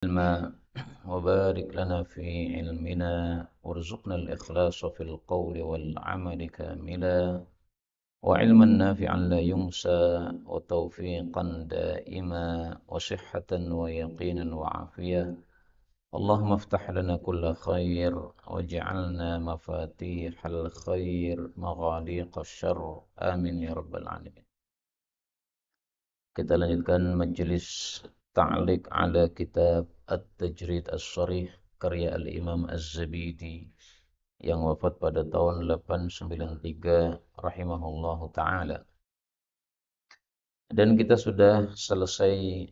علما وبارك لنا في علمنا وارزقنا الإخلاص في القول والعمل كاملا وعلما نافعا لا ينسى وتوفيقا دائما وصحة ويقينا وعافية. اللهم افتح لنا كل خير واجعلنا مفاتيح الخير مغاليق الشر آمين يا رب العالمين. Kita lanjutkan majelis ta'liq ala kitab At-Tajrid As-Sharih karya Al-Imam Az-Zabidi yang wafat pada tahun 893 rahimahullahu ta'ala. Dan kita sudah selesai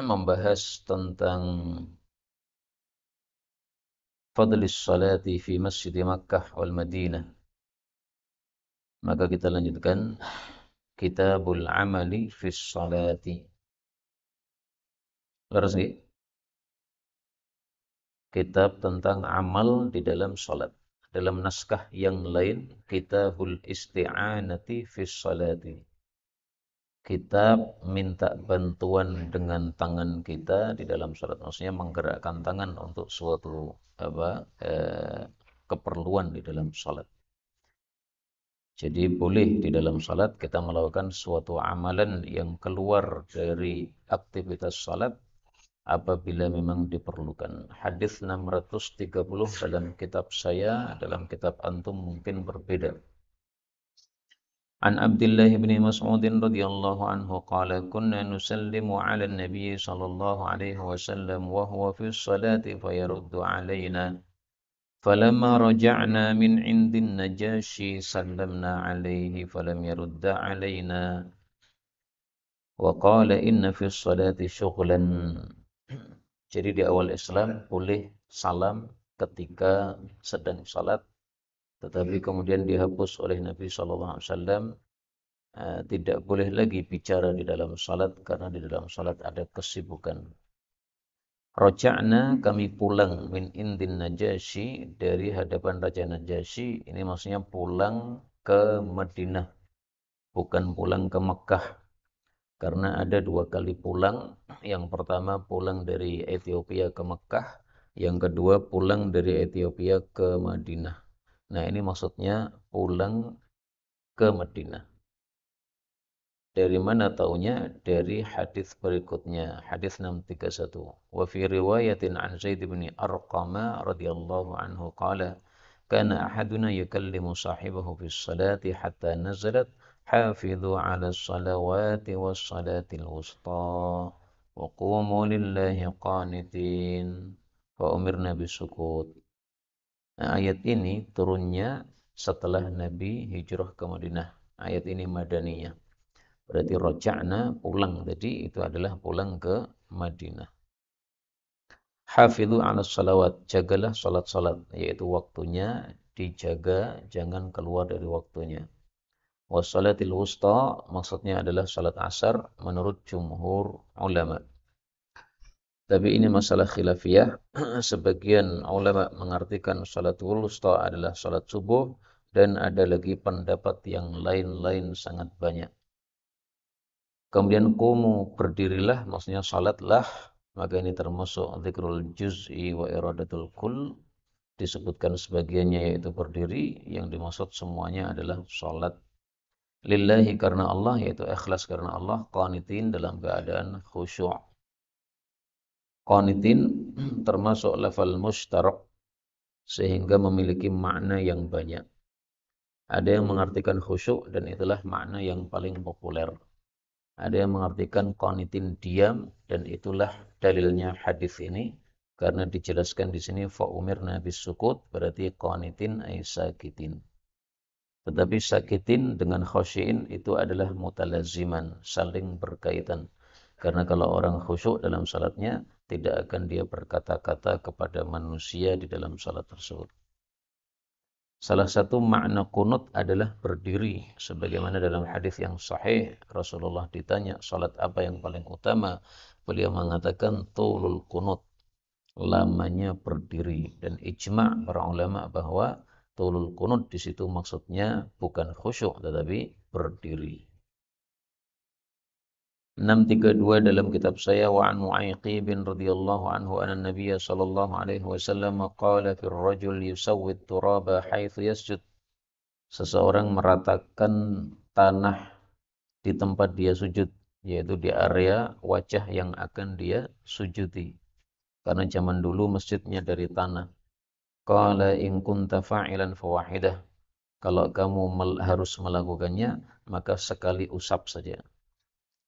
membahas tentang fadlis salati fi Masjid Makkah wal Madinah. Maka kita lanjutkan Kitabul Amali fi Salati. Laras nggih? Kitab tentang amal di dalam salat. Dalam naskah yang lain, Kitabul Isti'anati fis Salati. Kitab minta bantuan dengan tangan kita di dalam salat. Maksudnya menggerakkan tangan untuk suatu keperluan di dalam salat. Jadi boleh di dalam salat kita melakukan suatu amalan yang keluar dari aktivitas salat apabila memang diperlukan. Hadis 630 dalam kitab saya, dalam kitab antum mungkin berbeda. An Abdullah bin Mas'ud radhiyallahu anhu qala kunna nusallimu 'ala an-nabiy sallallahu alaihi wasallam wa huwa fi as-salati fayaruddu 'alaina. فلما رجعنا من عند النجاشي سلمنا عليه فلم يرد علينا وقال إن في الصلاة شغلا. Jadi di awal Islam boleh salam ketika sedang salat, tetapi kemudian dihapus oleh Nabi SAW. Tidak boleh lagi bicara di dalam salat karena di dalam salat ada kesibukan. Roja'na, kami pulang min indin Najasyi, dari hadapan Raja Najasyi. Ini maksudnya pulang ke Madinah, bukan pulang ke Mekah. Karena ada dua kali pulang. Yang pertama pulang dari Ethiopia ke Mekah. Yang kedua pulang dari Ethiopia ke Madinah. Nah ini maksudnya pulang ke Madinah. Dari mana taunya? Dari hadis berikutnya, hadis 631. Wa fi riwayatin an Zaid bin Arqama radhiyallahu anhu qala kana ahaduna yukallimu sahibahu fi sholati hatta nazalat hafidhu 'ala shalawati was salatil wusta wa qumu lillahi qanitin wa umirna bisukut. Nah, ayat ini turunnya setelah Nabi hijrah ke Madinah. Ayat ini madaniyah. Berarti roja'na pulang tadi itu adalah pulang ke Madinah. Hafidhu 'ala shalawat, jagalah salat-salat, yaitu waktunya dijaga, jangan keluar dari waktunya. Wassalatil wusta maksudnya adalah salat asar menurut jumhur ulama. Tapi ini masalah khilafiyah. Sebagian ulama mengartikan salatul wusta adalah salat subuh dan ada lagi pendapat yang lain-lain sangat banyak. Kemudian kumu, berdirilah, maksudnya salatlah, maka ini termasuk dzikrul juz'i wa iradatul kull. Disebutkan sebagiannya yaitu berdiri, yang dimaksud semuanya adalah salat. Lillahi, karena Allah, yaitu ikhlas karena Allah. Qanitin, dalam keadaan khusyuk. Qanitin termasuk lafal mushtarak sehingga memiliki makna yang banyak. Ada yang mengartikan khusyuk dan itulah makna yang paling populer. Ada yang mengartikan qanitin diam dan itulah dalilnya hadis ini karena dijelaskan di sini fa umirna bisukut, berarti qanitin ay sakitin. Tetapi sakitin dengan khusyin itu adalah mutalaziman, saling berkaitan. Karena kalau orang khusyuk dalam salatnya tidak akan dia berkata-kata kepada manusia di dalam salat tersebut. Salah satu makna kunut adalah berdiri. Sebagaimana dalam hadis yang sahih, Rasulullah ditanya, salat apa yang paling utama? Beliau mengatakan, tulul kunut, lamanya berdiri. Dan ijma' para ulama bahwa tulul kunut di situ maksudnya bukan khusyuk, tetapi berdiri. 632 dalam kitab saya, wa an Mu'aiqib radhiyallahu anhu anna Nabiy sallallahu alaihi wasallam qala fir rajul yusawwit turaba haitsu yasjud. Seseorang meratakan tanah di tempat dia sujud, yaitu di area wajah yang akan dia sujudi. Karena zaman dulu masjidnya dari tanah. Qala in kunta fa'ilan fawahidah. Kalau kamu harus melakukannya, maka sekali usap saja.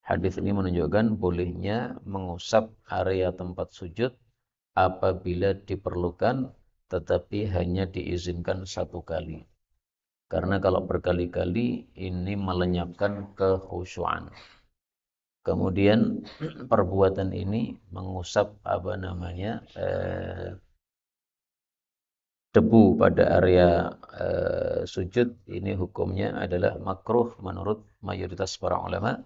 Hadis ini menunjukkan bolehnya mengusap area tempat sujud apabila diperlukan, tetapi hanya diizinkan satu kali. Karena kalau berkali-kali ini melenyapkan kekhusyuan. Kemudian perbuatan ini mengusap debu pada area sujud, ini hukumnya adalah makruh menurut mayoritas para ulama.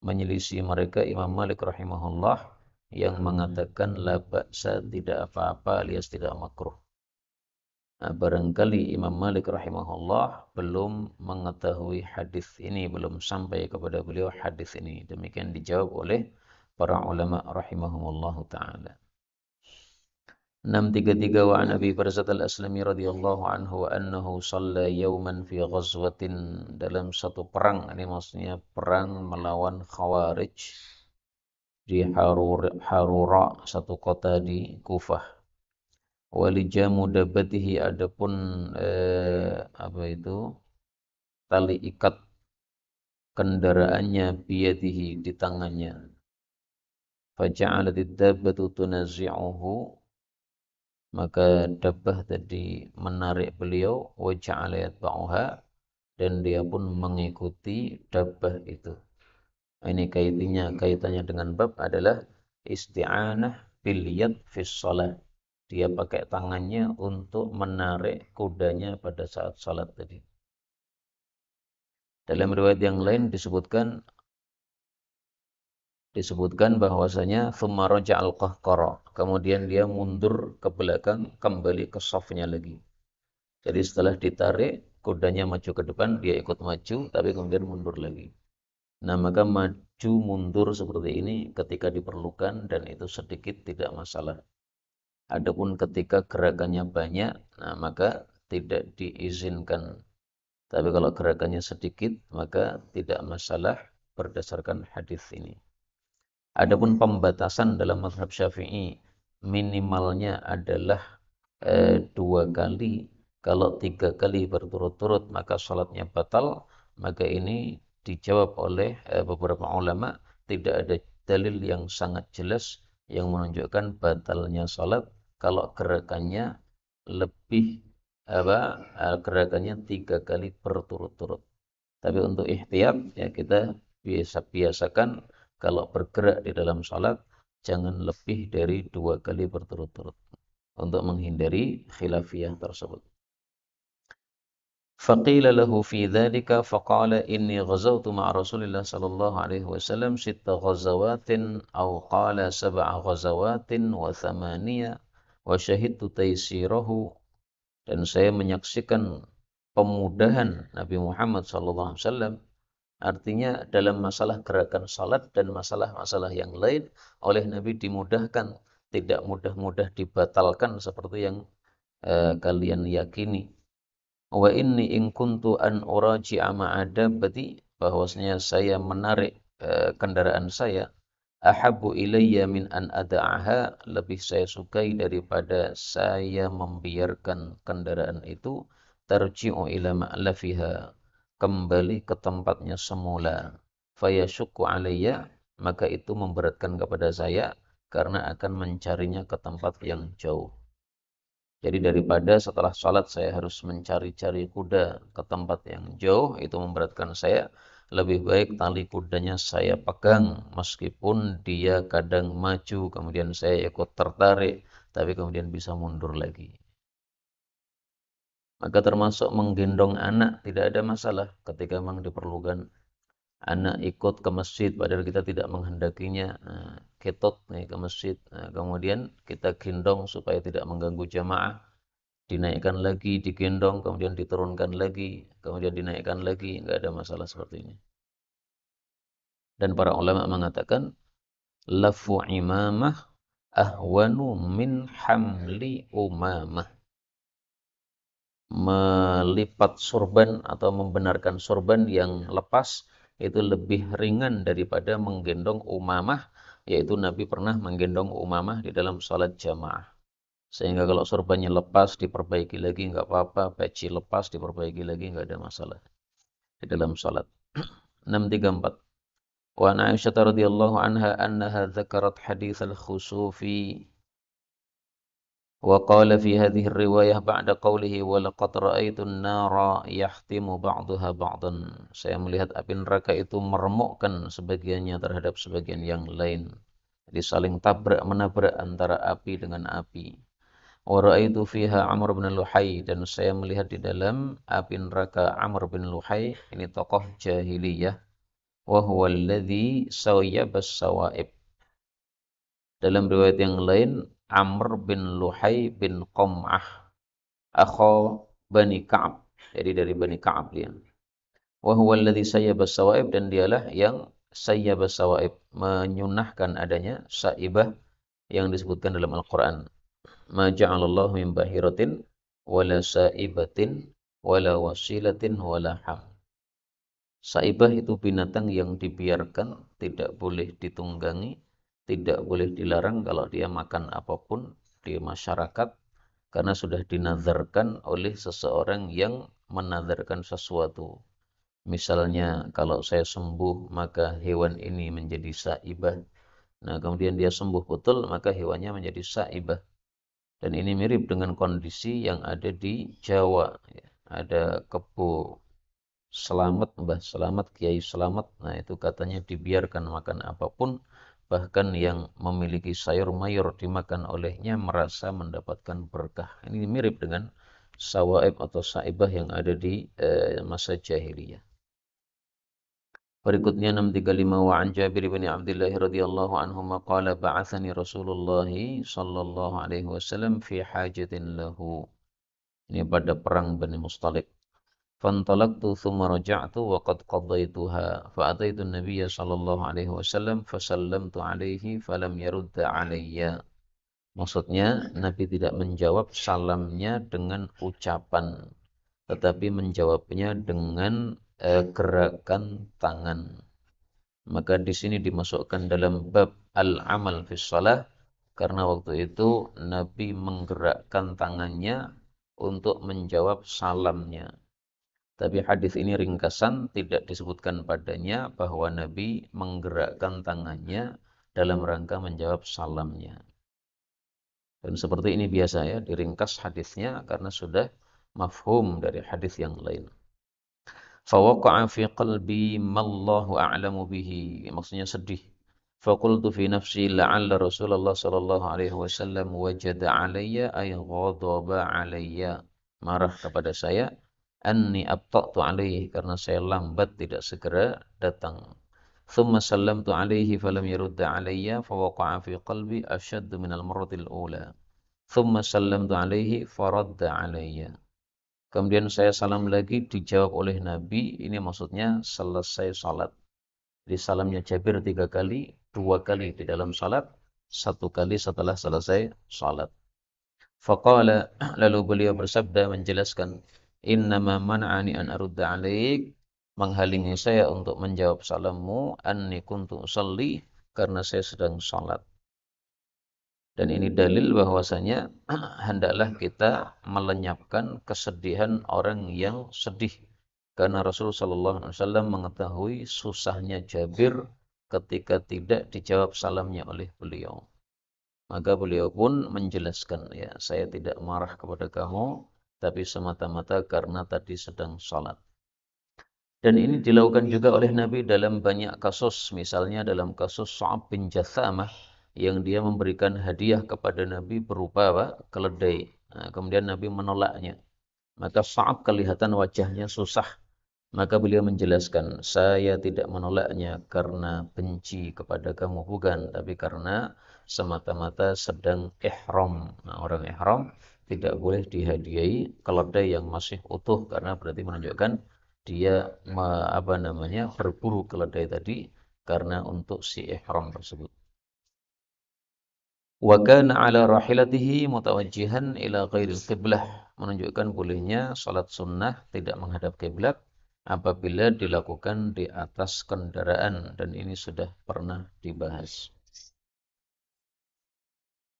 Menyelisih mereka Imam Malik rahimahullah yang mengatakan la ba'sa, tidak apa-apa alias tidak makruh. Nah, barangkali Imam Malik rahimahullah belum mengetahui hadis ini, belum sampai kepada beliau hadis ini. Demikian dijawab oleh para ulama rahimahumullah taala. 633 wa an Abi Barzah al-Aslami radhiyallahu anhu annahu shalla yawman fi ghazwatin, dalam satu perang, ini maksudnya perang melawan Khawarij di Harura, satu kota di Kufah. Walijamu dabbatihi, adapun tali ikat kendaraannya biyadihi, di tangannya. Faja'alatid dabbatu tunazi'uhu, maka dabbah tadi menarik beliau, wa ja'ala yatba'uha, dan dia pun mengikuti dabbah itu. Ini kaitannya dengan bab adalah isti'anah bil yad fis shalah. Dia pakai tangannya untuk menarik kudanya pada saat salat tadi. Dalam riwayat yang lain disebutkan bahwasanya thumma raja'al qahqara, kemudian dia mundur ke belakang, kembali ke safnya lagi. Jadi setelah ditarik, kudanya maju ke depan, dia ikut maju, tapi kemudian mundur lagi. Nah, maka maju mundur seperti ini ketika diperlukan, dan itu sedikit tidak masalah. Adapun ketika gerakannya banyak, nah maka tidak diizinkan. Tapi kalau gerakannya sedikit, maka tidak masalah berdasarkan hadis ini. Adapun pembatasan dalam mazhab Syafi'i, minimalnya adalah 2 kali. Kalau 3 kali berturut-turut maka salatnya batal. Maka ini dijawab oleh beberapa ulama, tidak ada dalil yang sangat jelas yang menunjukkan batalnya salat kalau gerakannya lebih gerakannya 3 kali berturut-turut. Tapi untuk ihtiyat, ya kita biasakan kalau bergerak di dalam salat jangan lebih dari 2 kali berturut-turut untuk menghindari khilafiyah tersebut. Faqila lahu fi dzalika faqala inni ghazawtu ma'a Rasulillah sallallahu alaihi wasallam 6 ghazawatin aw qala 7 ghazawatin wa 8 wa syahidtu taysirahu, dan saya menyaksikan pemudahan Nabi Muhammad sallallahu alaihi wasallam. Artinya dalam masalah gerakan salat dan masalah-masalah yang lain oleh Nabi dimudahkan, tidak mudah-mudah dibatalkan seperti yang kalian yakini. Wa inni in kuntu an uraji'a ma'adabbati, bahwasanya saya menarik kendaraan saya, ahabbu ilayya min an ada'aha, lebih saya sukai daripada saya membiarkan kendaraan itu, tarji'u ila ma'lafiha, kembali ke tempatnya semula. Fayashukku alayya, maka itu memberatkan kepada saya karena akan mencarinya ke tempat yang jauh. Jadi daripada setelah sholat saya harus mencari-cari kuda ke tempat yang jauh, itu memberatkan saya. Lebih baik tali kudanya saya pegang, meskipun dia kadang maju, kemudian saya ikut tertarik, tapi kemudian bisa mundur lagi. Maka termasuk menggendong anak tidak ada masalah ketika memang diperlukan. Anak ikut ke masjid padahal kita tidak menghendakinya, ketot nih ke masjid, kemudian kita gendong supaya tidak mengganggu jamaah, dinaikkan lagi, digendong, kemudian diturunkan lagi, kemudian dinaikkan lagi, nggak ada masalah seperti ini. Dan para ulama mengatakan lafu imamah ahwanu min hamli umamah. Melipat sorban atau membenarkan sorban yang lepas itu lebih ringan daripada menggendong umamah, yaitu Nabi pernah menggendong umamah di dalam salat jamaah. Sehingga kalau sorbannya lepas diperbaiki lagi nggak apa-apa, peci lepas diperbaiki lagi nggak ada masalah di dalam salat. 634. Wa an Aisyah radhiyallahu anha annaha dzakarat hadits al-khusufi wa qala fi hadhihi riwayah ba'da qawlihi wa laqad ra'aytu an-nara yahtimu ba'daha ba'dan. Saya melihat api neraka itu meremukkan sebagiannya terhadap sebagian yang lain. Jadi saling tabrak menabrak antara api dengan api. Wa ra'aitu fiha Amr bin Luhai, dan saya melihat di dalam api neraka Amr bin Luhai, ini tokoh jahiliyah. Wa huwa alladhi sayyabas sawaib. Dalam riwayat yang lain, Amr bin Luhai bin Qam'ah, akho Bani Ka'ab. Jadi dari Bani Ka'ab dia. Wa huwa alladhi sayyabas sawaib, dan dialah yang sayyabas sawaib, menyunahkan adanya saibah yang disebutkan dalam Al-Quran. Ma ja'alallahu min bahiratin wala saibatin wala wasilatin wala ham. Saibah itu binatang yang dibiarkan, tidak boleh ditunggangi, tidak boleh dilarang kalau dia makan apapun di masyarakat, karena sudah dinazarkan oleh seseorang yang menazarkan sesuatu. Misalnya kalau saya sembuh maka hewan ini menjadi saibah. Nah kemudian dia sembuh betul maka hewannya menjadi saibah. Dan ini mirip dengan kondisi yang ada di Jawa. Ada kebo Selamat, Mbah Selamat, Kiai Selamat. Nah itu katanya dibiarkan makan apapun. Bahkan yang memiliki sayur mayur dimakan olehnya merasa mendapatkan berkah. Ini mirip dengan sawaib atau saibah yang ada di masa jahiliyah. Berikutnya 635, wa an Jabir bin Abdullah radhiyallahu anhu qala ba'athani Rasulullah sallallahu alaihi wasallam fi hajatin lahu. Ini pada perang Bani Mustalik. Fantalaqtu thumma raja'tu wa qad qadaytuha fa ataitu an-nabiy sallallahu alaihi wasallam fa sallamtu alaihi falam yarudda alayya. Maksudnya Nabi tidak menjawab salamnya dengan ucapan, tetapi menjawabnya dengan gerakan tangan. Maka di sini dimasukkan dalam bab al-amal fi shalah, karena waktu itu Nabi menggerakkan tangannya untuk menjawab salamnya. Tapi hadis ini ringkasan, tidak disebutkan padanya bahwa Nabi menggerakkan tangannya dalam rangka menjawab salamnya. Dan seperti ini biasa ya, diringkas hadisnya karena sudah mafhum dari hadis yang lain. Fawaqa'a fi qalbi mallahu a'lamu bihi. Maksudnya sedih. Faqultu fi nafsi la'alla Rasulullah sallallahu alaihi wasallam wajada alayya ay ghadaba alayya. Marah kepada saya. Anni abta'tu alaihi, karena saya lambat tidak segera datang. Thumma sallamtu alaihi falam yarudda alayya fawaqa'a fi qalbi ashaddu minal marratil ula. Thumma sallamtu alaihi faradda alayya. Kemudian saya salam lagi, dijawab oleh Nabi. Ini maksudnya selesai salat. Di salamnya Jabir 3 kali, 2 kali di dalam salat, 1 kali setelah selesai salat. Faqala, lalu beliau bersabda menjelaskan, innama man'ani an arudda alaik, menghalangi saya untuk menjawab salammu, anni kuntu usalli, karena saya sedang salat. Dan ini dalil bahwasanya hendaklah kita melenyapkan kesedihan orang yang sedih. Karena Rasulullah SAW mengetahui susahnya Jabir ketika tidak dijawab salamnya oleh beliau. Maka beliau pun menjelaskan, ya saya tidak marah kepada kamu, tapi semata-mata karena tadi sedang salat. Dan ini dilakukan juga oleh Nabi dalam banyak kasus. Misalnya dalam kasus Sa'ab bin Jathamah, yang dia memberikan hadiah kepada Nabi berupa apa? Keledai. Nah, kemudian Nabi menolaknya. Maka Sa'ab kelihatan wajahnya susah. Maka beliau menjelaskan, saya tidak menolaknya karena benci kepada kamu, bukan, tapi karena semata-mata sedang ihram. Nah, orang ihram tidak boleh dihadiahi keledai yang masih utuh, karena berarti menunjukkan dia berburu keledai tadi karena untuk si ihram tersebut. Wa kana ala rahilatihi mutawajjihan ila ghairil qiblah, menunjukkan bolehnya salat sunnah tidak menghadap kiblat apabila dilakukan di atas kendaraan, dan ini sudah pernah dibahas.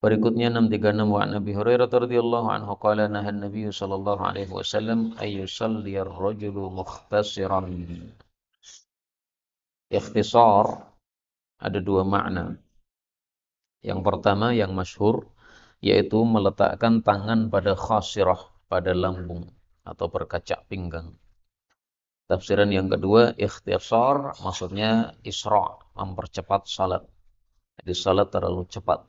Berikutnya 636 wa Nabi Hurairah radhiyallahu anhu qala nahan Nabi sallallahu alaihi wasallam ay yusalli ar-rajulu mukhtasiran. Ikhtisar ada dua makna. Yang pertama yang masyhur yaitu meletakkan tangan pada khasirah, pada lambung atau berkacak pinggang. Tafsiran yang kedua, ikhtisar maksudnya isra', mempercepat salat. Jadi salat terlalu cepat.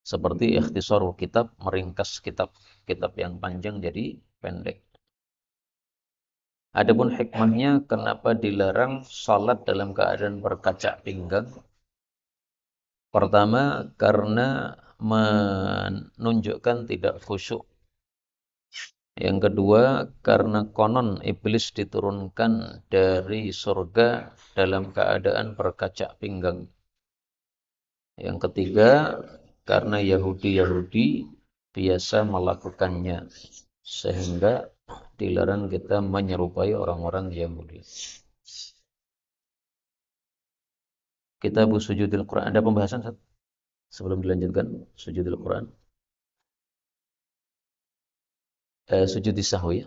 Seperti ikhtisar kitab, meringkas kitab yang panjang jadi pendek. Adapun hikmahnya kenapa dilarang salat dalam keadaan berkacak pinggang? Pertama, karena menunjukkan tidak khusyuk. Yang kedua, karena konon iblis diturunkan dari surga dalam keadaan berkacak pinggang. Yang ketiga, karena Yahudi biasa melakukannya, sehingga dilarang kita menyerupai orang-orang Yahudi. Kitab Sujudil Quran. Ada pembahasan sebelum dilanjutkan Sujudil Quran? Sujud sahwi.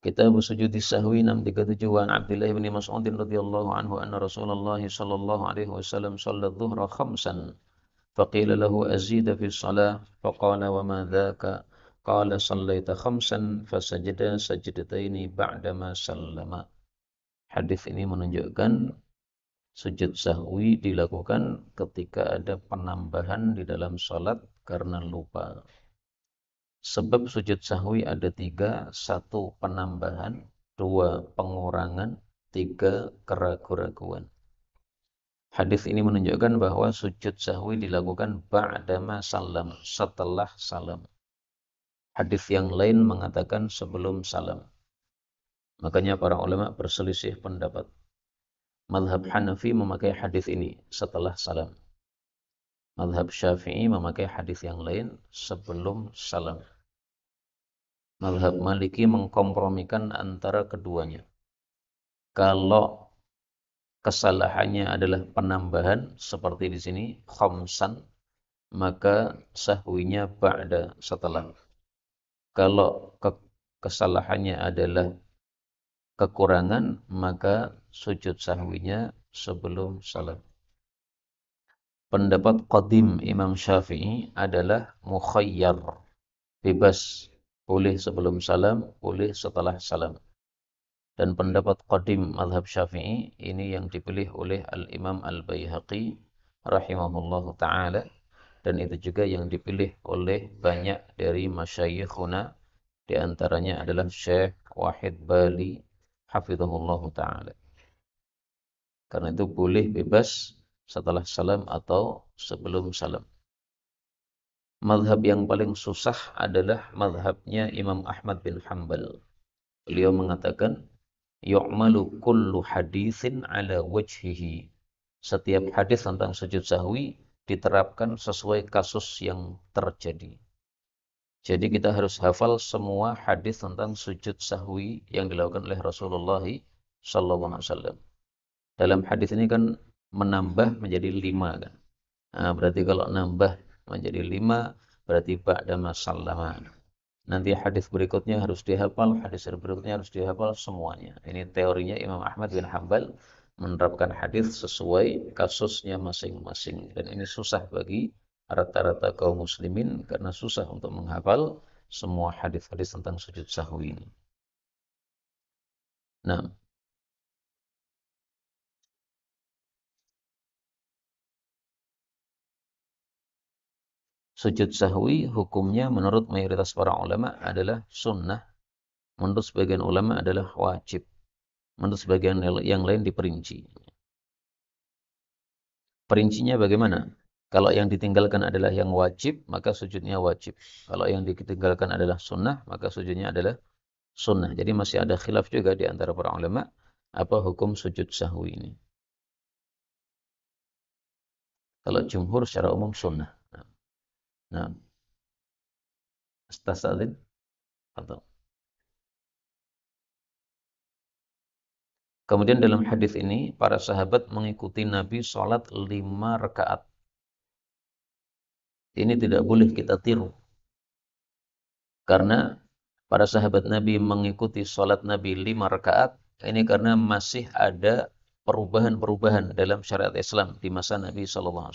Kitab Sujud sahwi 637 wa Abdullah bin Mas'ud radhiyallahu anhu anna Rasulullah sallallahu alaihi wasallam shalla dhuhra khamsan faqila lahu azida fi shalah faqala wa ma dhaka qala sallaita khamsan fasajada sajdataini ba'dama sallama. Hadis ini menunjukkan sujud sahwi dilakukan ketika ada penambahan di dalam salat karena lupa. Sebab sujud sahwi ada 3, 1 penambahan, 2 pengurangan, 3 keraguan-raguan. Hadis ini menunjukkan bahwa sujud sahwi dilakukan ba'dama salam, setelah salam. Hadis yang lain mengatakan sebelum salam. Makanya para ulama berselisih pendapat. Mazhab Hanafi memakai hadis ini setelah salam. Mazhab Syafi'i memakai hadis yang lain sebelum salam. Mazhab Maliki mengkompromikan antara keduanya. Kalau kesalahannya adalah penambahan seperti di sini khamsan, maka sahwinya ba'da, setelah. Kalau kesalahannya adalah kekurangan, maka sujud sahwinya sebelum salam. Pendapat qadim Imam Syafi'i adalah mukhayyar, bebas, boleh sebelum salam, boleh setelah salam. Dan pendapat qadim mazhab Syafi'i ini yang dipilih oleh Al-Imam Al-Baihaqi rahimahullahu ta'ala, dan itu juga yang dipilih oleh banyak dari masyayikhuna, di antaranya adalah Syekh Wahid Bali hafizahullahu ta'ala. Karena itu boleh bebas setelah salam atau sebelum salam. Mazhab yang paling susah adalah mazhabnya Imam Ahmad bin Hanbal. Beliau mengatakan, yu'malu kullu hadithin ala wajhihi. Setiap hadis tentang sujud sahwi diterapkan sesuai kasus yang terjadi. Jadi kita harus hafal semua hadis tentang sujud sahwi yang dilakukan oleh Rasulullah sallallahu alaihi wasallam. Dalam hadis ini kan menambah menjadi 5 kan. Nah, berarti kalau nambah menjadi 5 berarti ba'da masallama. Nanti hadis berikutnya harus dihafal, hadis berikutnya harus dihafal semuanya. Ini teorinya Imam Ahmad bin Hanbal, menerapkan hadis sesuai kasusnya masing-masing. Dan ini susah bagi rata-rata kaum muslimin karena susah untuk menghafal semua hadis-hadis tentang sujud sahwi ini. Nah, sujud sahwi hukumnya menurut mayoritas para ulama adalah sunnah. Menurut sebagian ulama adalah wajib. Menurut sebagian yang lain diperinci. Perincinya bagaimana? Kalau yang ditinggalkan adalah yang wajib, maka sujudnya wajib. Kalau yang ditinggalkan adalah sunnah, maka sujudnya adalah sunnah. Jadi masih ada khilaf juga di antara para ulama apa hukum sujud sahwi ini. Kalau jumhur secara umum sunnah. Nah, Astagfirullahaladzim. Atau kemudian dalam hadis ini para sahabat mengikuti Nabi sholat 5 rakaat. Ini tidak boleh kita tiru karena para sahabat Nabi mengikuti sholat Nabi 5 rakaat. Ini karena masih ada perubahan-perubahan dalam syariat Islam di masa Nabi SAW.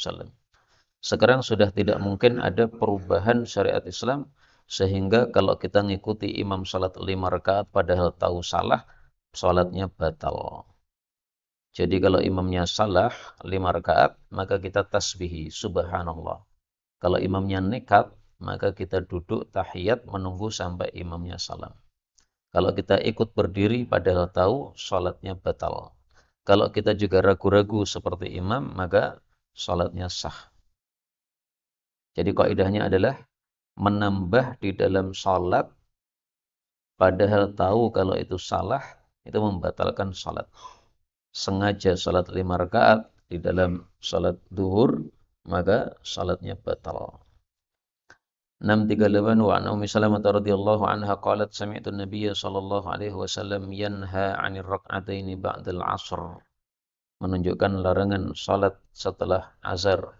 Sekarang sudah tidak mungkin ada perubahan syariat Islam sehingga kalau kita ngikuti imam sholat 5 rakaat padahal tahu salah, sholatnya batal. Jadi kalau imamnya salah 5 rakaat, maka kita tasbihi subhanallah. Kalau imamnya nekat, maka kita duduk tahiyat menunggu sampai imamnya salam. Kalau kita ikut berdiri padahal tahu, sholatnya batal. Kalau kita juga ragu-ragu seperti imam, maka sholatnya sah. Jadi kaidahnya adalah menambah di dalam sholat padahal tahu kalau itu salah, itu membatalkan sholat. Sengaja sholat 5 rakaat di dalam sholat duhur, maka sholatnya batal. 638 wa an Ummi Salamah radhiyallahu anha qalat sami'tu an-nabiy sallallahu alaihi wasallam yanha 'anil rak'ataini ba'dal 'ashr, menunjukkan larangan salat setelah azhar.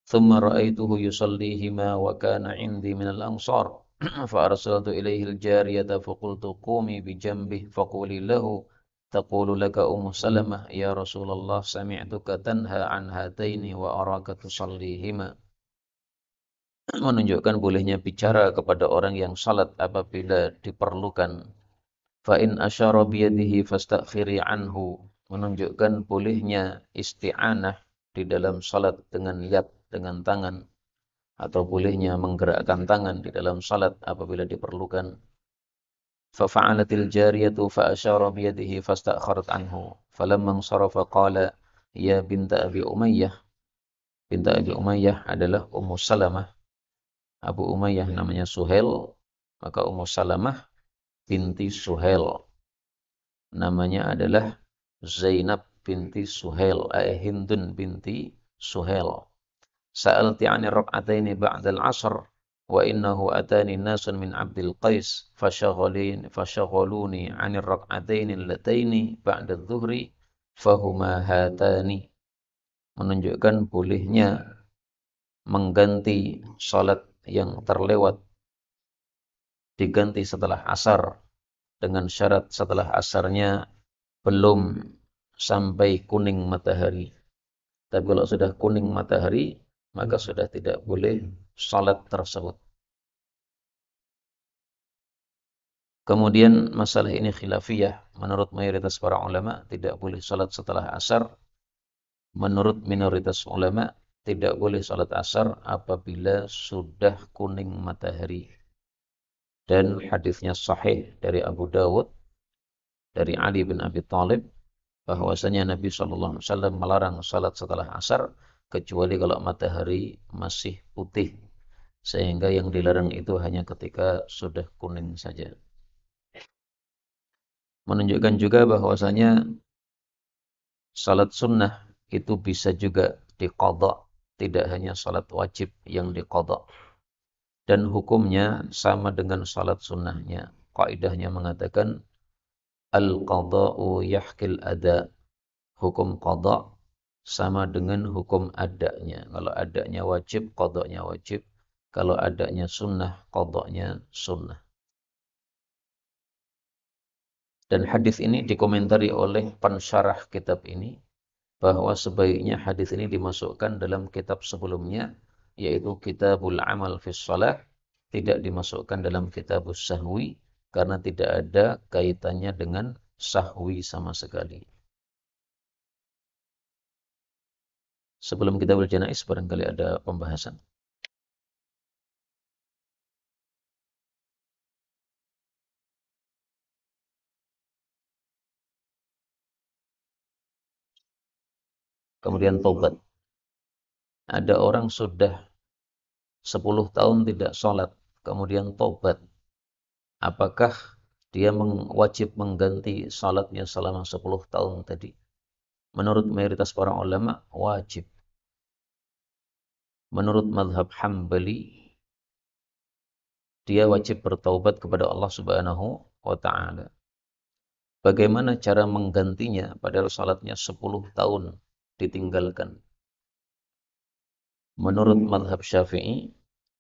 Thumma ra'aituhu yusallihima wa kana 'indi minal ansar fa arsaltu ilaihi al-jariyata fa qultu qumi bi janbihi fa quli lahu taqulu laka Ummu Salamah ya Rasulullah sami'tuka tanha 'an hataini wa araka tusallihima, menunjukkan bolehnya bicara kepada orang yang salat apabila diperlukan. Fa in asyara biyadihi fastakhiri anhu, menunjukkan bolehnya isti'anah di dalam salat dengan yad, dengan tangan, atau bolehnya menggerakkan tangan di dalam salat apabila diperlukan. Fa fa'alatil jariyatu fa asyara biyadihi fastakharat anhu. Falamma sarafa qala ya binta Abi Umayyah. Binta Abi Umayyah adalah Ummu Salamah. Abu Umayyah namanya Suhail, maka Ummu Salamah binti Suhail namanya adalah Zainab binti Suhail, Hindun binti Suhail. Sa'alti 'anil rak'ataini ba'dal 'ashr wa innahu atani nasun min Abdil Qais fashaghaluni 'anil rak'ataini allataini ba'da adh-dhuhri fahuma hatani, menunjukkan bolehnya mengganti salat yang terlewat diganti setelah asar dengan syarat setelah asarnya belum sampai kuning matahari. Tapi kalau sudah kuning matahari, maka sudah tidak boleh salat tersebut. Kemudian masalah ini khilafiyah. Menurut mayoritas para ulama tidak boleh salat setelah asar. Menurut minoritas ulama tidak boleh salat asar apabila sudah kuning matahari. Dan hadisnya sahih dari Abu Dawud, dari Ali bin Abi Thalib, bahwasanya Nabi SAW melarang salat setelah asar kecuali kalau matahari masih putih, sehingga yang dilarang itu hanya ketika sudah kuning saja. Menunjukkan juga bahwasanya salat sunnah itu bisa juga diqadha, tidak hanya salat wajib yang diqadha. Dan hukumnya sama dengan salat sunnahnya. Kaidahnya mengatakan al-qadha'u yahkil ada. Hukum qadha sama dengan hukum adanya. Kalau adanya wajib, qadha'nya wajib. Kalau adanya sunnah, qadha'nya sunnah. Dan hadis ini dikomentari oleh pensyarah kitab ini, bahwa sebaiknya hadis ini dimasukkan dalam kitab sebelumnya, yaitu Kitabul Amal fis Shalah, tidak dimasukkan dalam Kitabus Sahwi, karena tidak ada kaitannya dengan sahwi sama sekali. Sebelum kita berjanais, barangkali ada pembahasan. Kemudian tobat. Ada orang sudah 10 tahun tidak sholat, kemudian tobat. Apakah dia wajib mengganti sholatnya selama 10 tahun tadi? Menurut mayoritas para ulama, wajib. menurut mazhab Hambali, dia wajib bertaubat kepada Allah Subhanahu wa taala. Bagaimana cara menggantinya padahal salatnya 10 tahun ditinggalkan? Menurut mazhab Syafi'i,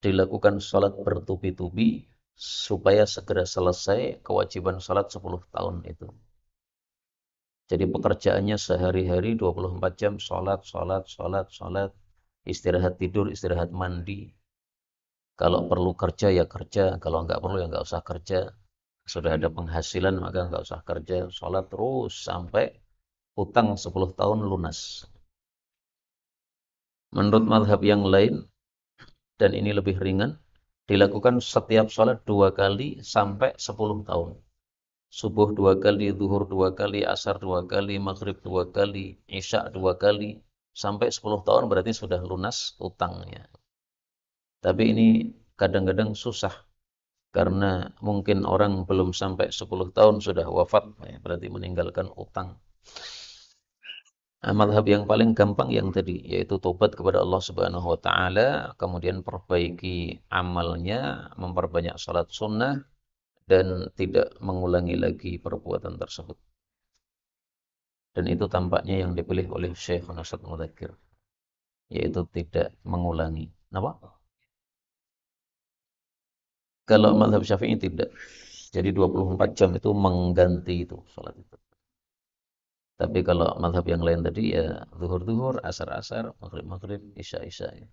dilakukan salat bertubi-tubi supaya segera selesai kewajiban salat 10 tahun itu. Jadi pekerjaannya sehari-hari 24 jam salat, istirahat tidur, istirahat mandi. Kalau perlu kerja ya kerja, kalau nggak perlu ya nggak usah kerja. Sudah ada penghasilan maka nggak usah kerja, sholat terus sampai utang 10 tahun lunas. Menurut mazhab yang lain, dan ini lebih ringan, dilakukan setiap sholat 2 kali sampai 10 tahun. Subuh 2 kali, zuhur 2 kali, asar 2 kali, maghrib 2 kali, isya 2 kali, sampai 10 tahun berarti sudah lunas utangnya. Tapi ini kadang-kadang susah. Karena mungkin orang belum sampai 10 tahun sudah wafat, berarti meninggalkan utang. Madhab yang paling gampang yang tadi, yaitu tobat kepada Allah Subhanahu wa taala, kemudian perbaiki amalnya, memperbanyak salat sunnah, dan tidak mengulangi lagi perbuatan tersebut. Dan itu tampaknya yang dipilih oleh Syekh Nasr Mudzakkir, yaitu tidak mengulangi. Kenapa? Kalau mazhab Syafi'i tidak. Jadi 24 jam itu mengganti itu salat itu. Tapi kalau mazhab yang lain tadi ya zuhur-zuhur, asar-asar, maghrib-maghrib, isya-isya.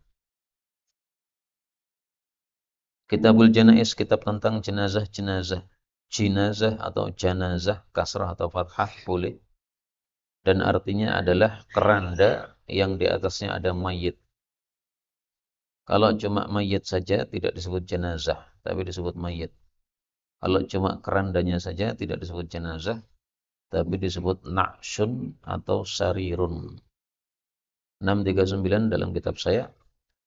Kitabul Janaiz, kitab tentang jenazah-jenazah. Jenazah atau janazah, kasrah atau fathah boleh. Dan artinya adalah keranda yang di atasnya ada mayit. Kalau cuma mayit saja tidak disebut jenazah, tapi disebut mayit. Kalau cuma kerandanya saja tidak disebut jenazah, tapi disebut na'syun atau sarirun. 639 dalam kitab saya.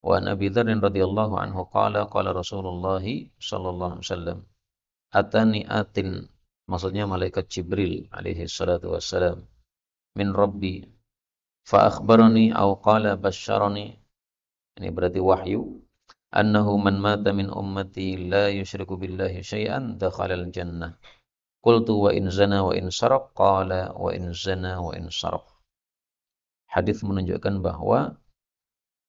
Wa Nabi Dzar radhiyallahu anhu qala Rasulullah sallallahu alaihi wasallam atani atin, maksudnya malaikat Jibril alaihi salatu wassalam, min Rabbi fa akhbarani aw qala basyarani, ini berarti wahyu, annahu man mata min ummati la yusyriku billahi syai'an dakhalal jannah. Qultu wa in zana wa in saraq, qala wa in zana wa in saraq. Hadis menunjukkan bahwa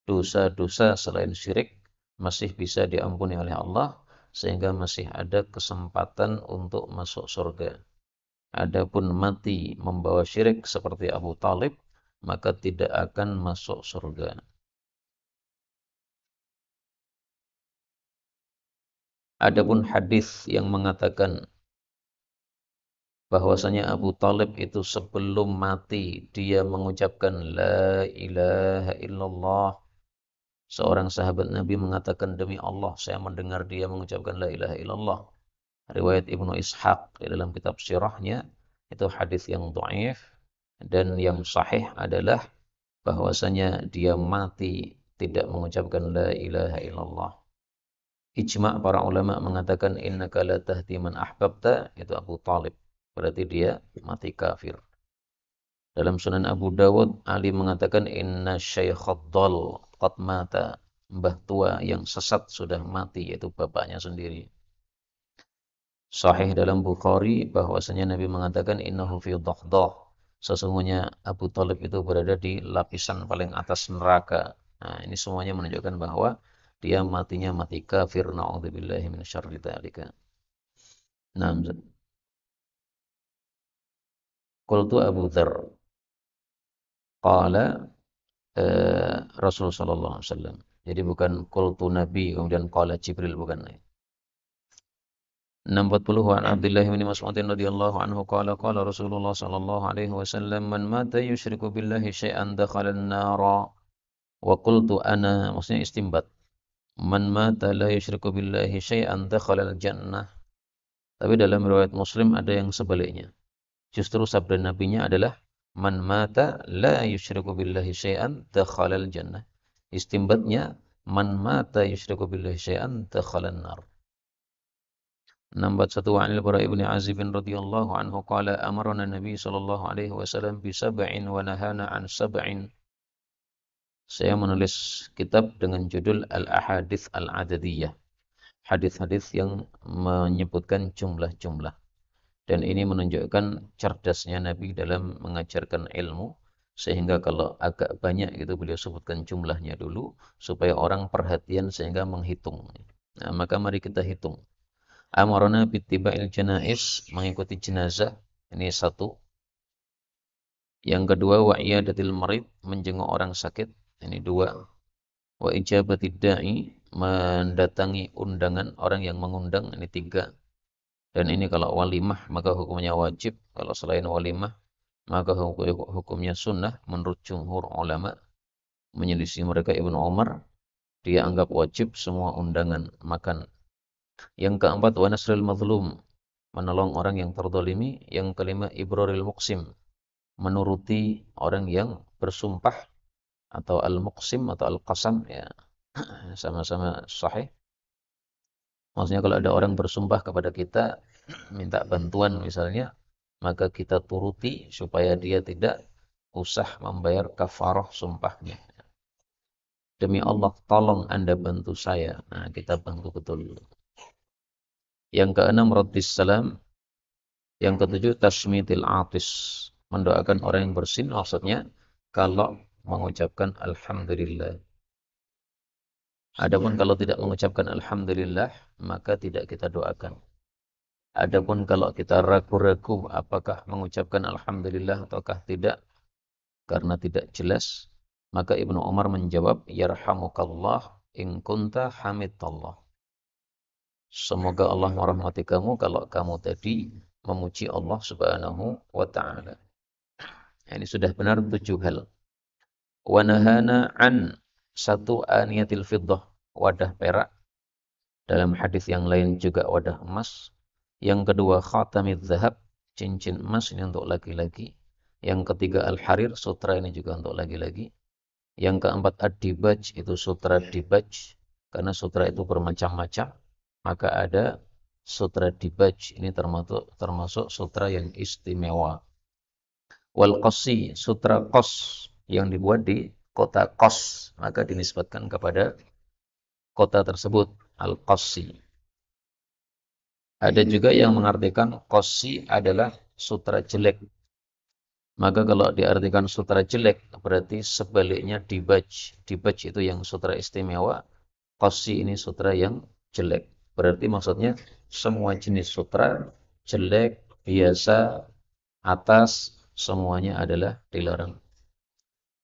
dosa-dosa selain syirik masih bisa diampuni oleh Allah, sehingga masih ada kesempatan untuk masuk surga. Adapun mati membawa syirik seperti Abu Talib, maka tidak akan masuk surga. Adapun hadis yang mengatakan bahwasanya Abu Talib itu sebelum mati dia mengucapkan la ilaha illallah. Seorang sahabat Nabi mengatakan, demi Allah saya mendengar dia mengucapkan la ilaha illallah. Riwayat Ibnu Ishaq di dalam kitab sirahnya, itu hadis yang dhaif, dan yang sahih adalah bahwasanya dia mati tidak mengucapkan la ilaha illallah. Ijma' para ulama mengatakan innaka la tahdi man ahbabta, itu Abu Talib. Berarti dia mati kafir. Dalam Sunan Abu Dawud, Ali mengatakan inna syaikhad dhal qad mata, mbah tua yang sesat sudah mati, yaitu bapaknya sendiri. Sahih dalam Bukhari bahwasanya Nabi mengatakan innahu fi dhahdah, sesungguhnya Abu Talib itu berada di lapisan paling atas neraka. Nah, ini semuanya menunjukkan bahwa dia matinya mati kafir, na'udzubillahi minasyarri dzalika. Nah, qultu Abu Dzar qala Rasulullah sallallahu alaihi wasallam. Jadi bukan qultu Nabi kemudian qala Jibril, bukan. 640 wa Abdullah bin Mas'ud radhiyallahu anhu qala Rasulullah sallallahu alaihi wasallam man mata yusyriku billahi syai'an dakhala an-nara. Wa qultu ana, maksudnya istimbat. Man mata la yusyriku billahi syai'an dakhala al-jannah. Tapi dalam riwayat Muslim ada yang sebaliknya. Justru sabda nabinya adalah man mata la yusyriku billahi syai'an dakhala al-jannah. Istimbatnya man mata yusyriku billahi syai'an dakhala an-nar. 641 wa 'anil Bara' ibn Azib radhiyallahu anhu qala amarna Nabi sallallahu alaihi wasallam bi sab'in wa nahana an sab'in. Saya menulis kitab dengan judul Al-Ahadits Al-Adadiyah. Hadis-hadis yang menyebutkan jumlah-jumlah. Dan ini menunjukkan cerdasnya Nabi dalam mengajarkan ilmu. Sehingga kalau agak banyak itu beliau sebutkan jumlahnya dulu. Supaya orang perhatian sehingga menghitung. Nah, maka mari kita hitung. Amarona bittiba'il janais, mengikuti jenazah. Ini satu. Yang kedua, wa iyadatil marid, menjenguk orang sakit. Ini dua. Wa ijabatid da'i, mendatangi undangan orang yang mengundang. Ini tiga. Dan ini kalau walimah maka hukumnya wajib. Kalau selain walimah maka hukumnya sunnah menurut jumhur ulama. Menyelisih mereka Ibnu Umar. Dia anggap wajib semua undangan makan. Yang keempat, wa nasril mazlum, menolong orang yang terzalimi. Yang kelima, ibraril muqsim, menuruti orang yang bersumpah, atau al-muqsim atau al-qasam, ya sama-sama sahih. Maksudnya kalau ada orang bersumpah kepada kita minta bantuan misalnya, maka kita turuti supaya dia tidak usah membayar kafarah sumpahnya. Demi Allah, tolong Anda bantu saya. Nah, kita bantu betul. Yang keenam, raddis salam. Yang ketujuh, tashmitil atis, mendoakan orang yang bersin, maksudnya kalau mengucapkan alhamdulillah. Adapun kalau tidak mengucapkan alhamdulillah, maka tidak kita doakan. Adapun kalau kita ragu-ragu apakah mengucapkan alhamdulillah ataukah tidak, karena tidak jelas, maka Ibnu Umar menjawab, yarhamukallah in kunta hamidallah. Semoga Allah merahmati kamu kalau kamu tadi memuji Allah Subhanahu wa ta'ala. Ini sudah benar 7 hal. Wa nahana an, satu, aniyatil fiddah, wadah perak. Dalam hadis yang lain juga wadah emas. Yang kedua, khatamid zahab, cincin emas, ini untuk laki-laki. Yang ketiga, al-harir, sutra, ini juga untuk laki-laki. Yang keempat, ad-dibaj, itu sutra dibaj, karena sutra itu bermacam-macam. Maka ada sutra dibaj, ini termasuk sutra yang istimewa. Wal qasi, sutra qas, yang dibuat di kota Qas, maka dinisbatkan kepada kota tersebut, al-qasi. Ada juga yang mengartikan qasi adalah sutra jelek. Maka kalau diartikan sutra jelek, berarti sebaliknya dibaj. Dibaj itu yang sutra istimewa, qasi ini sutra yang jelek. Berarti maksudnya semua jenis sutra, jelek, biasa, atas, semuanya adalah dilarang.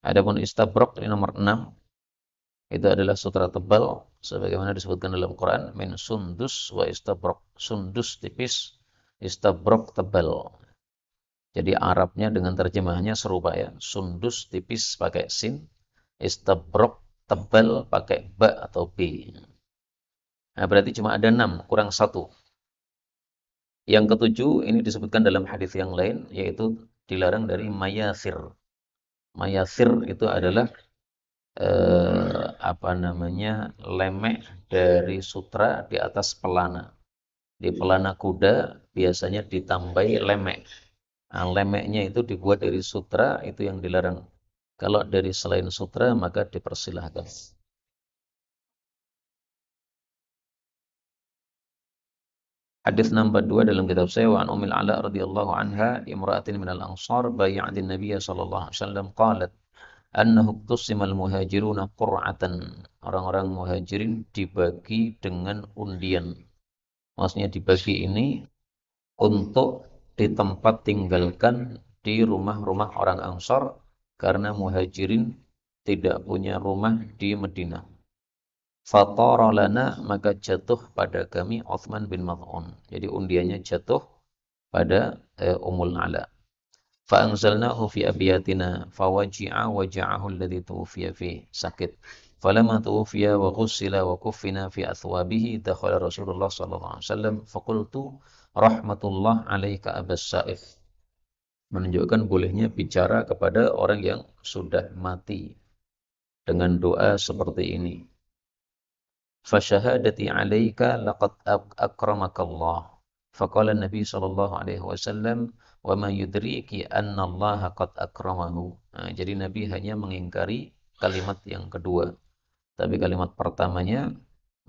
Adapun istabrok, ini nomor 6, itu adalah sutra tebal, sebagaimana disebutkan dalam Quran, min sundus wa istabrok. Sundus tipis, istabrok tebal. Jadi Arabnya dengan terjemahannya serupa ya. Sundus tipis pakai sin, istabrok tebal pakai ba atau b. Nah, berarti cuma ada 6, kurang 1. Yang ketujuh, ini disebutkan dalam hadis yang lain, yaitu dilarang dari mayasir. Mayasir itu adalah lemek dari sutra di atas pelana. Di pelana kuda biasanya ditambahi lemek. Nah, lemeknya itu dibuat dari sutra, itu yang dilarang. Kalau dari selain sutra maka dipersilahkan. Hadis nomor 2 dalam kitab saya, wa an Ummil Ala radhiyallahu anha, imra'atin minal ansar bai'atin Nabiy sallallahu alaihi wasallam, qalat annahu tusimal muhajiruna qur'atan. Orang-orang muhajirin dibagi dengan undian. Maksudnya dibagi ini untuk di tempat tinggalkan di rumah-rumah orang Ansar, karena muhajirin tidak punya rumah di Madinah. Fatara lana, maka jatuh pada kami Uthman bin Maz'un. Jadi undiannya jatuh pada Ummul Ala. Fa'anzalnahu fi abiyatina fawaji'a waja'ahu alladhi tuwfiya fi, sakit. Falamma tuwfiya wa ghussila wa kuffina fi athwabihi dakhala Rasulullah sallallahu alaihi wasallam faqultu rahmatullah alaika Abas Sa'id. Menunjukkan bolehnya bicara kepada orang yang sudah mati dengan doa seperti ini. Fasyahadati alaika laqad akramakallah. Faqala Nabi sallallahu alaihi wasallam, wa ma yudriki anna Allah qad akramahu. Nah, jadi Nabi hanya mengingkari kalimat yang kedua. Tapi kalimat pertamanya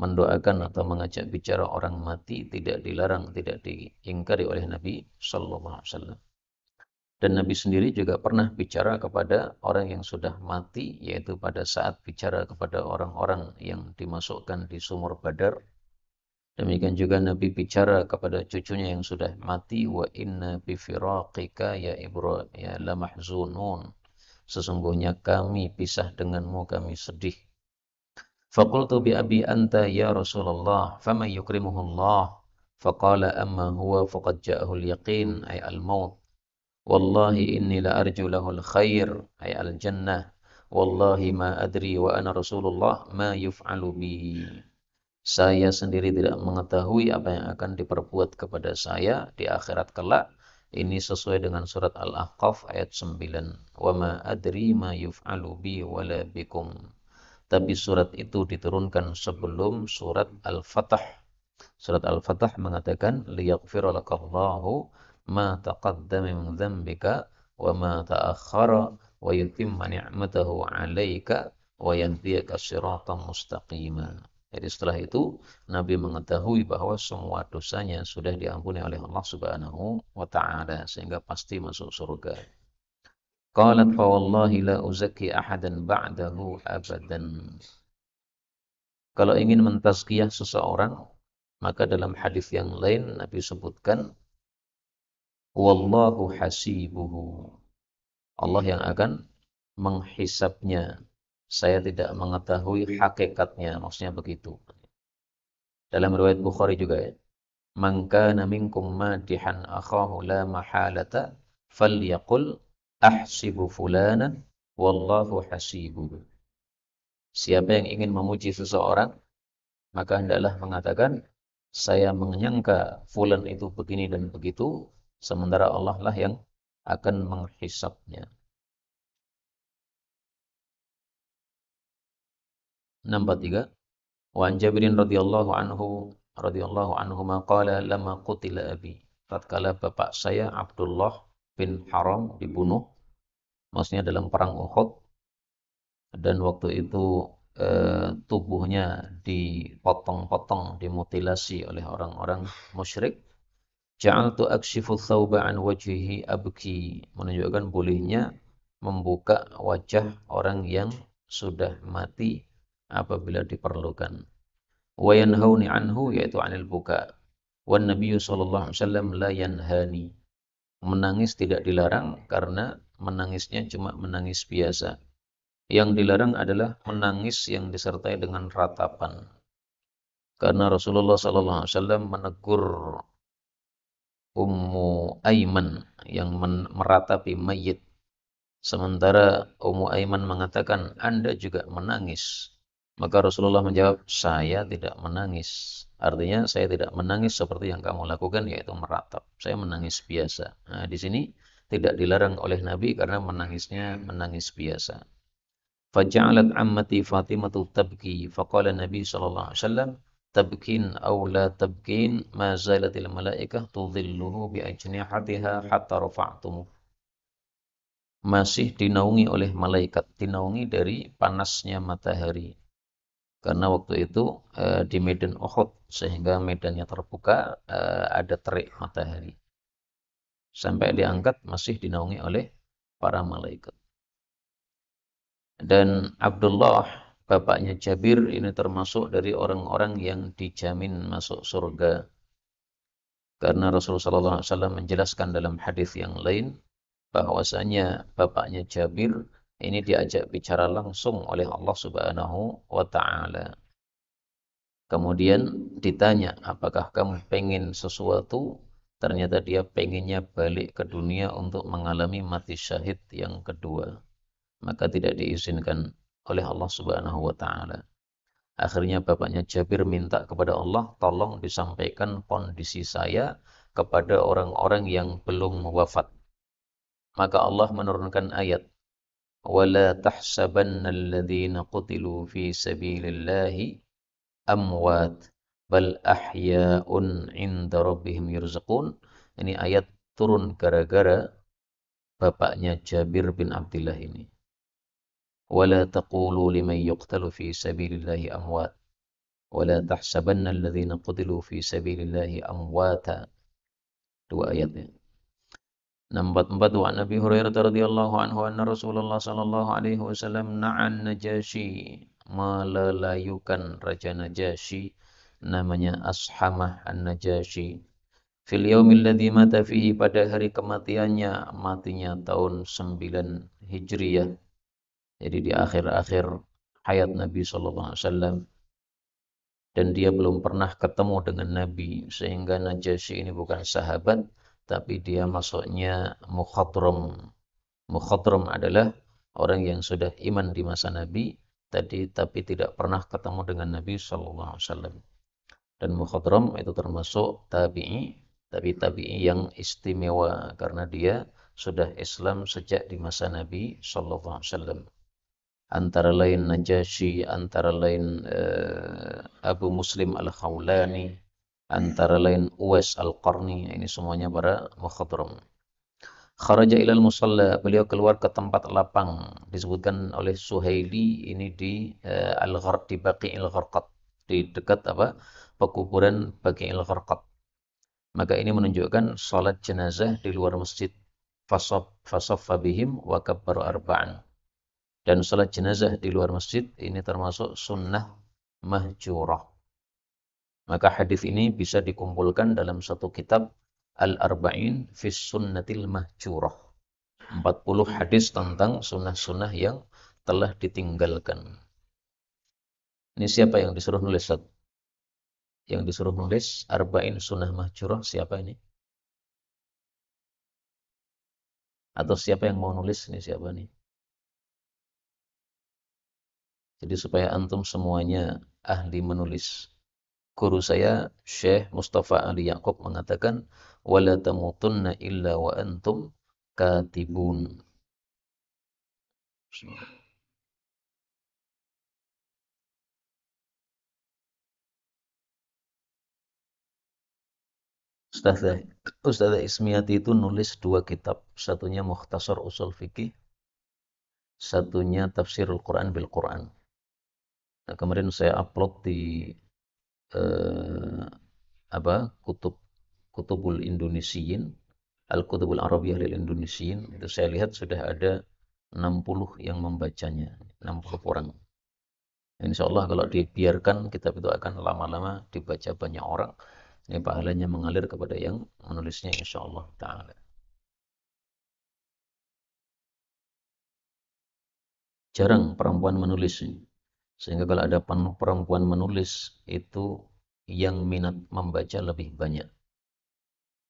mendoakan atau mengajak bicara orang mati tidak dilarang, tidak diingkari oleh Nabi sallallahu alaihi wasallam. Dan Nabi sendiri juga pernah bicara kepada orang yang sudah mati, yaitu pada saat bicara kepada orang-orang yang dimasukkan di sumur Badar. Demikian juga Nabi bicara kepada cucunya yang sudah mati, wa inna bi firaqika ya Ibrahim ya lamahzunun. Sesungguhnya kami pisah denganmu, kami sedih. Faqultu bi abi anta ya Rasulullah, faman yukrimuhu Allah. Faqala amma huwa faqad ja'ahu al-yaqin ay al-maut. Wallahi inni la arju lahul khair ay al-jannah. Wallahi ma adri wa ana Rasulullah ma yuf'alu bi. Saya sendiri tidak mengetahui apa yang akan diperbuat kepada saya di akhirat kelak. Ini sesuai dengan surat Al-Ahqaf ayat 9. Wa ma adri ma yuf'alu bi wala bikum. Tapi surat itu diturunkan sebelum surat Al-Fatah. Surat Al-Fatah mengatakan liyaghfira lakallahu ma taqaddama min dzambika wa ma ta'akhkhara wa yutimma ni'matahu 'alaika wa yahdiyaka shiratan mustaqima. Jadi setelah itu Nabi mengetahui bahwa semua dosanya sudah diampuni oleh Allah Subhanahu wa taala sehingga pasti masuk surga. Qalat fa wallahi la uzakki ahadan ba'dahu abadan. Kalau ingin mentazkiyah seseorang, maka dalam hadis yang lain Nabi sebutkan wallahu hasibuhu. Allah yang akan menghisapnya. Saya tidak mengetahui hakikatnya, maksudnya begitu. Dalam riwayat Bukhari juga ya. Man kana minkum madihan akhahu la mahalata falyaqul ahsibu fulanan wallahu hasibuhu. Siapa yang ingin memuji seseorang, maka hendaklah mengatakan saya menyangka fulan itu begini dan begitu, sementara Allah lah yang akan menghisapnya. Nomor 3. Wa an Jabirin radhiyallahu anhu qala lama qutila abi. Tatkala bapak saya Abdullah bin Haram dibunuh, maksudnya dalam perang Uhud, dan waktu itu tubuhnya dipotong-potong, dimutilasi oleh orang-orang musyrik. Ja'altu akshifu thawba an wajhihi abki, menunjukkan bolehnya membuka wajah orang yang sudah mati apabila diperlukan. Wa yanhauni anhu, yaitu anil buka. Wan nabiyyu sallallahu alaihi wasallam la yanhani. Menangis tidak dilarang karena menangisnya cuma menangis biasa. Yang dilarang adalah menangis yang disertai dengan ratapan. Karena Rasulullah sallallahu alaihi wasallam menegur Ummu Aiman yang meratapi mayit. Sementara Ummu Aiman mengatakan, Anda juga menangis. Maka Rasulullah menjawab, saya tidak menangis. Artinya saya tidak menangis seperti yang kamu lakukan, yaitu meratap. Saya menangis biasa. Nah, di sini tidak dilarang oleh Nabi karena menangisnya menangis biasa. Faja'alat ammati Fatimatu tabki. Faqala Nabi SAW, tabkin aw la tabkin, ma zalatil malaikah tudhilluhu bi ajnihatiha hatta rafa'tumu. Masih dinaungi oleh malaikat, dinaungi dari panasnya matahari. Karena waktu itu di medan Uhud, sehingga medannya terbuka, ada terik matahari. Sampai diangkat masih dinaungi oleh para malaikat. Dan Abdullah, bapaknya Jabir, ini termasuk dari orang-orang yang dijamin masuk surga. Karena Rasulullah SAW menjelaskan dalam hadis yang lain, bahwasanya bapaknya Jabir ini diajak bicara langsung oleh Allah Subhanahu wa taala. Kemudian ditanya, apakah kamu pengen sesuatu? Ternyata dia pengennya balik ke dunia untuk mengalami mati syahid yang kedua. Maka tidak diizinkan oleh Allah Subhanahu wa taala. Akhirnya bapaknya Jabir minta kepada Allah, tolong disampaikan kondisi saya kepada orang-orang yang belum wafat. Maka Allah menurunkan ayat, وَلَا تَحْسَبَنَّ الَّذِينَ قُتِلُوا فِي سَبِيلِ اللَّهِ أَمْوَاتٍ بَلْ أَحْيَاءٌ عِنْدَ رَبِّهِمْ يُرْزَقُونَ. Ini ayat turun gara-gara bapaknya Jabir bin Abdullah ini. ولا تقولوا لمن يقتل في سبيل الله أموات ولا تحسبن الذين قتلوا في سبيل الله أمواتا. Dua ayatnya. 44 wa Nabi Hurairah radhiyallahu anhu anna Rasulullah sallallahu alaihi wasallam na'an Najasyi, melelayukan Raja Najasyi namanya Ashamah An-Najasyi, fil yaumil ladzi mata fihi, pada hari kematiannya, matinya tahun 9 Hijriyah. Jadi di akhir-akhir hayat Nabi sallallahu alaihi wasallam, dan dia belum pernah ketemu dengan Nabi, sehingga Najasyi ini bukan sahabat, tapi dia masuknya mukhadram. Mukhadram adalah orang yang sudah iman di masa Nabi tadi, tapi tidak pernah ketemu dengan Nabi sallallahu alaihi wasallam. Dan mukhadram itu termasuk tabi'i, tapi tabi'i yang istimewa karena dia sudah Islam sejak di masa Nabi sallallahu alaihi wasallam. Antara lain Najasyi, antara lain Abu Muslim Al-Khawlani, antara lain Uwais Al-Qarni, ini semuanya para mukhadram. Kharaja ilal musalla, beliau keluar ke tempat lapang, disebutkan oleh Suhaili ini di Al-Gharq, di Baqi'il Gharqad, di dekat pekuburan Baqi'il Gharqad. Maka ini menunjukkan salat jenazah di luar masjid. Fasaffa bihim wa kabbaru arba'an. Dan salat jenazah di luar masjid ini termasuk sunnah mahjurah. Maka hadis ini bisa dikumpulkan dalam satu kitab Al-Arba'in fis Sunnatil Mahjurah. 40 hadis tentang sunnah-sunnah yang telah ditinggalkan. Ini siapa yang disuruh nulis? Yang disuruh nulis Arba'in Sunnah Mahjurah siapa ini? Atau siapa yang mau nulis? Ini siapa nih? Jadi supaya antum semuanya ahli menulis. Guru saya Syekh Mustafa Ali Yaqub mengatakan wala tamutunna illa wa antum katibun. Ustazah Ismiati itu nulis 2 kitab, satunya Mukhtasar Usul Fikih, satunya Tafsirul Quran bil Quran. Nah, kemarin saya upload di Kutubul Indonesiyin, Al-Kutubul Arabiyah lil Indonesiyin, itu saya lihat sudah ada 60 yang membacanya, 60 orang. Insya Allah kalau dibiarkan kitab itu akan lama-lama dibaca banyak orang. Ini pahalanya mengalir kepada yang menulisnya insya Allah ta'ala. Jarang perempuan menulis. Sehingga kalau ada perempuan menulis, itu yang minat membaca lebih banyak.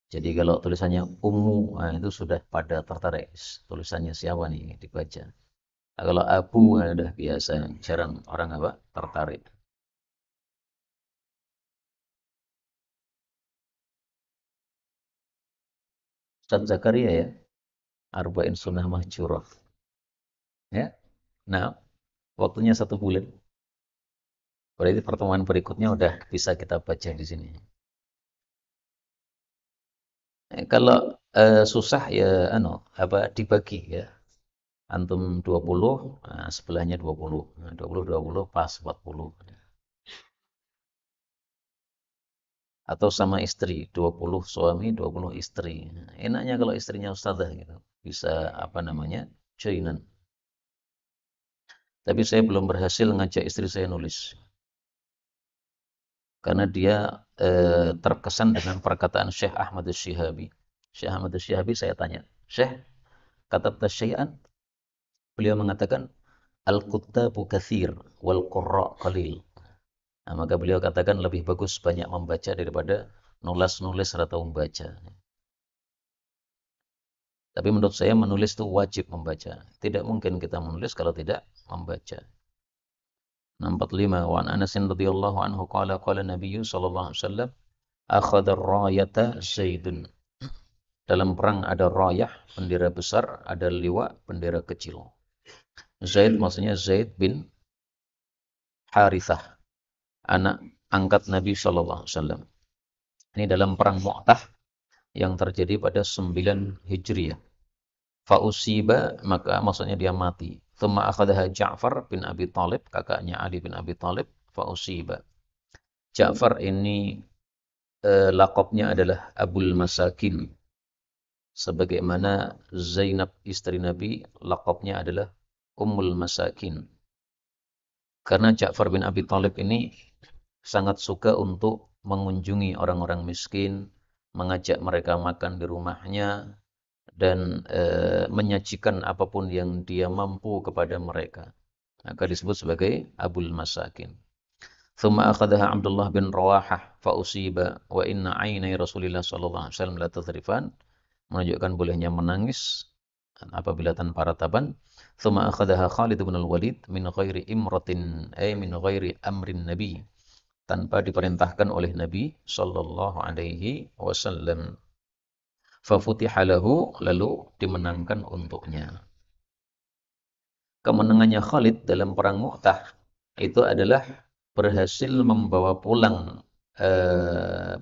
Jadi kalau tulisannya Ummu, nah itu sudah pada tertarik. Tulisannya siapa nih dibaca. Nah, kalau Abu, nah, udah biasa. Jarang orang tertarik. Ustaz Zakaria ya, Arba'in Sunnah Mahjurah. Ya, nah waktunya 1 bulan. Berarti pertemuan berikutnya udah bisa kita baca di sini. Kalau susah ya dibagi ya. Antum 20, nah, sebelahnya 20. Nah, 20 pas 40. Atau sama istri, 20 suami, 20 istri. Nah, enaknya kalau istrinya ustazah gitu. Bisa joinan. Tapi saya belum berhasil ngajak istri saya nulis. Karena dia terkesan dengan perkataan Syekh Ahmad Syihabi. Syekh Ahmad Syihabi saya tanya, Syekh, kata tasyai'an, beliau mengatakan, Al-Kuttabu kathir, wal-Qurra qalil. Nah, maka beliau katakan lebih bagus banyak membaca daripada nulis atau membaca. Tapi menurut saya menulis itu wajib membaca. Tidak mungkin kita menulis kalau tidak membaca. 45 wa an Anas radhiyallahu anhu qala Nabi sallallahu alaihi wasallam akhadha ar-rayata Zaidun. Dalam perang ada rayah, bendera besar, ada liwa, bendera kecil. Zaid maksudnya Zaid bin Harithah, anak angkat Nabi sallallahu alaihi wasallam. Ini dalam perang Mu'tah yang terjadi pada 9 Hijriah. Fa'usiba, maka maksudnya dia mati. Thumma akhadaha Ja'far bin Abi Thalib, kakaknya Ali bin Abi Thalib, fa'usiba. Ja'far ini lakopnya adalah Abul Masakin. Sebagaimana Zainab istri Nabi, lakopnya adalah Ummul Masakin. Karena Ja'far bin Abi Thalib ini sangat suka untuk mengunjungi orang-orang miskin, mengajak mereka makan di rumahnya, dan menyajikan apapun yang dia mampu kepada mereka. Maka disebut sebagai Abul Masakin. Thumma akhadaha Abdullah bin Rawahah fa'usiba wa inna aynai Rasulillah sallallahu alaihi wasallam la tadhrifan, menunjukkan bolehnya menangis apabila tanpa rataban. Thumma akhadaha Khalid bin al-Walid min ghairi imratin ay min ghairi amrin nabi, tanpa diperintahkan oleh Nabi sallallahu alaihi wasallam. Fafutiha lahu, lalu dimenangkan untuknya. Kemenangannya Khalid dalam perang Mu'tah itu adalah berhasil membawa pulang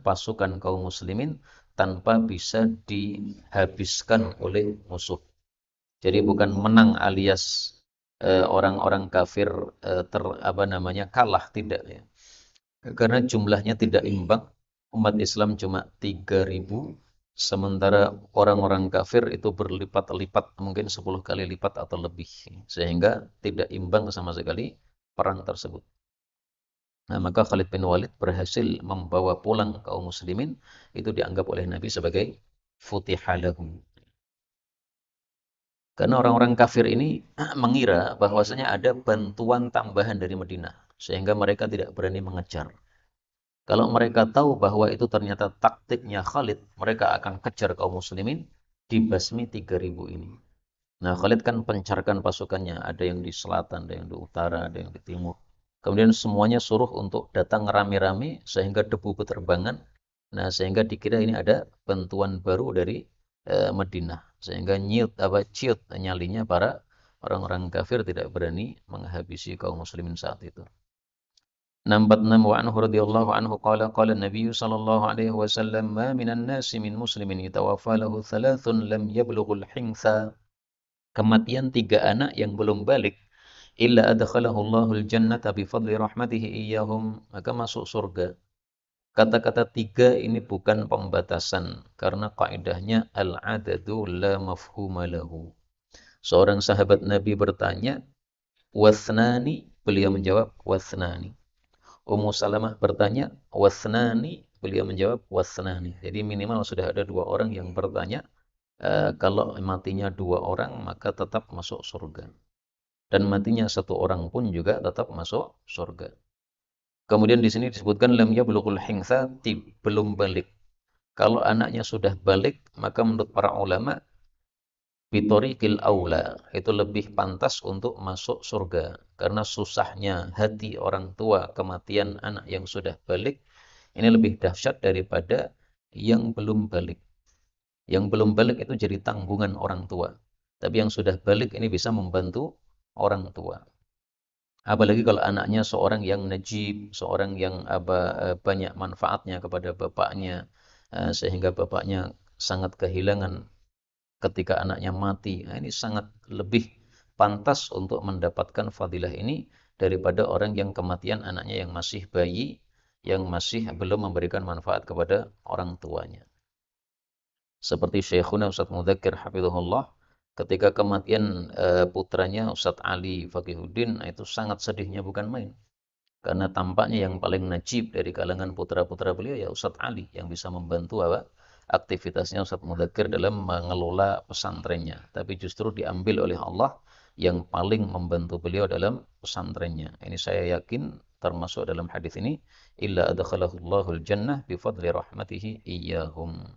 pasukan kaum muslimin tanpa bisa dihabiskan oleh musuh. Jadi bukan menang alias orang-orang kafir kalah, tidak ya. Karena jumlahnya tidak imbang, umat Islam cuma 3.000, sementara orang-orang kafir itu berlipat-lipat, mungkin 10 kali lipat atau lebih, sehingga tidak imbang sama sekali perang tersebut. Nah, maka Khalid bin Walid berhasil membawa pulang kaum muslimin, itu dianggap oleh Nabi sebagai futihalahum. Karena orang-orang kafir ini mengira bahwasanya ada bantuan tambahan dari Madinah, sehingga mereka tidak berani mengejar. Kalau mereka tahu bahwa itu ternyata taktiknya Khalid, mereka akan kejar kaum muslimin, dibasmi 3.000 ini. Nah, Khalid kan pencarkan pasukannya, ada yang di selatan, ada yang di utara, ada yang di timur. Kemudian semuanya suruh untuk datang rame-rame sehingga debu beterbangan. Nah, sehingga dikira ini ada bantuan baru dari Madinah, sehingga ciut nyalinya para orang-orang kafir tidak berani menghabisi kaum muslimin saat itu. 46 wa anhu radhiyallahu anhu qala qala Nabi sallallahu alaihi wasallam ma minan nasi min muslimin yatawaffa lahu thalathun lam yablughul hingsa. Kematian 3 anak yang belum balik illa adkhalahu Allahul jannata bi fadli rahmatihi iyyahum, maka masuk surga. Kata-kata 3 ini bukan pembatasan karena kaidahnya al-adadu la mafhuma lahu. Seorang sahabat Nabi bertanya, "Wathnani?" Beliau menjawab, "Wathnani." Ummu Salamah bertanya, "Wathnani?" Beliau menjawab, "Wathnani." Jadi minimal sudah ada 2 orang yang bertanya. Kalau matinya 2 orang maka tetap masuk surga. Dan matinya 1 orang pun juga tetap masuk surga. Kemudian di sini disebutkan lam yablughul hingsa, belum balik. Kalau anaknya sudah balik, maka menurut para ulama bitoriqil aula, itu lebih pantas untuk masuk surga. Karena susahnya hati orang tua kematian anak yang sudah balik, ini lebih dahsyat daripada yang belum balik. Yang belum balik itu jadi tanggungan orang tua. Tapi yang sudah balik ini bisa membantu orang tua. Apalagi kalau anaknya seorang yang najib, seorang yang banyak manfaatnya kepada bapaknya, sehingga bapaknya sangat kehilangan ketika anaknya mati. Nah, ini sangat lebih pantas untuk mendapatkan fadilah ini daripada orang yang kematian anaknya yang masih bayi, yang masih belum memberikan manfaat kepada orang tuanya. Seperti Syekhuna Ustaz Mudzakir hafizahullah, ketika kematian putranya Ustaz Ali Faqihuddin, itu sangat sedihnya bukan main. Karena tampaknya yang paling najib dari kalangan putra-putra beliau ya Ustaz Ali, yang bisa membantu aktivitasnya Ustaz Mudzakir dalam mengelola pesantrennya. Tapi justru diambil oleh Allah yang paling membantu beliau dalam pesantrennya. Ini saya yakin termasuk dalam hadis ini, illa adkhalahu Allahul jannah bi fadli rahmatihi iyyahum.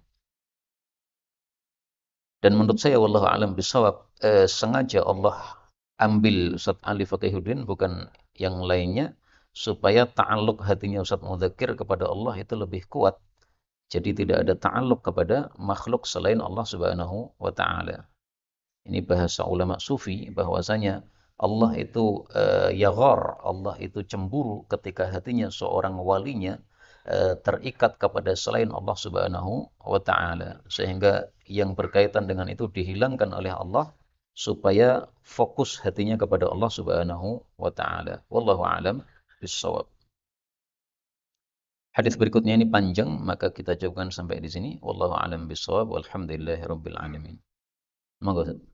Dan menurut saya wallahu alam bisawab, sengaja Allah ambil Ustaz Ali Faqihuddin bukan yang lainnya, supaya ta'alluq hatinya Ustaz Mudzakir kepada Allah itu lebih kuat. Jadi tidak ada ta'alluq kepada makhluk selain Allah Subhanahu wa taala. Ini bahasa ulama sufi bahwasanya Allah itu yaghar, Allah itu cemburu ketika hatinya seorang walinya terikat kepada selain Allah Subhanahu wa taala, sehingga yang berkaitan dengan itu dihilangkan oleh Allah supaya fokus hatinya kepada Allah Subhanahu wa taala. Wallahu alam bissawab. Hadis berikutnya ini panjang, maka kita cukupkan sampai di sini. Wallahu alam bissawab. Walhamdulillahirabbil alamin. Monggo.